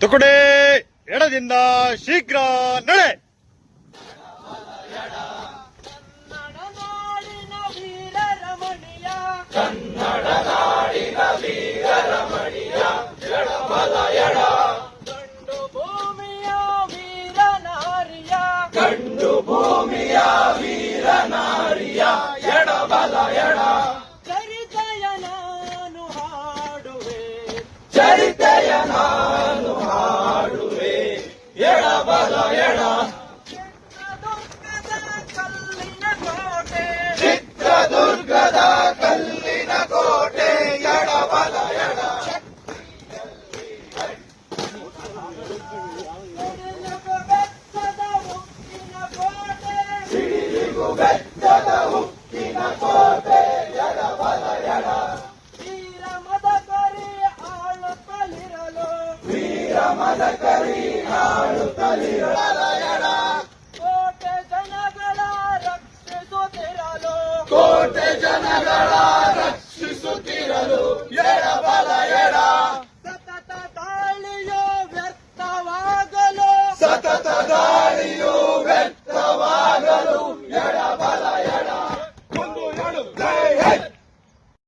ತುಕುಡೆ ಎಡದಿಂದ ಶೀಘ್ರ ನಡೆ. ಕನ್ನಡ ನಾಡಿನ ವೀರ ರಮಣೀಯ ಎಡಬಲ ಎಡ ಗಂಡು ಭೂಮಿಯ ವೀರ ನಾರಿಯ ಗಂಡು ಭೂಮಿಯ ವೀರ ನಾರಿಯ ಎಡಬಲ ಎಡ ಚರಿತೆಯ ನಾನು ಹಾಡುವೆ ಚರಿತೆಯ ನಾನು ಹಾಡುವೆ ಎಡಬಲ ಎಡ ಚಿತ್ರದುರ್ಗದ ಕಲ್ಲಿನ ಕೋಟೆ ಎಡಬಲ ಎಡ ಸಿಡಿಲಿಗೂ ಬೆಟ್ಟದ ಉಕ್ಕಿನ ಕೋಟೆ ಎಡಬಲ ಎಡ ವೀರ ಮದಕರಿ ಆಳುತ್ತಲಿರಲು ವೀರ ಮದಕರಿ ಆಳುತ್ತಲಿರಲು ಎಡ ಕೋಟೆ ಜನಗಳ ರಕ್ಷಿಸುತ್ತಿರಲು ಕೋಟೆ ಜನಗಳ ರಕ್ಷಿಸುತ್ತಿರಲು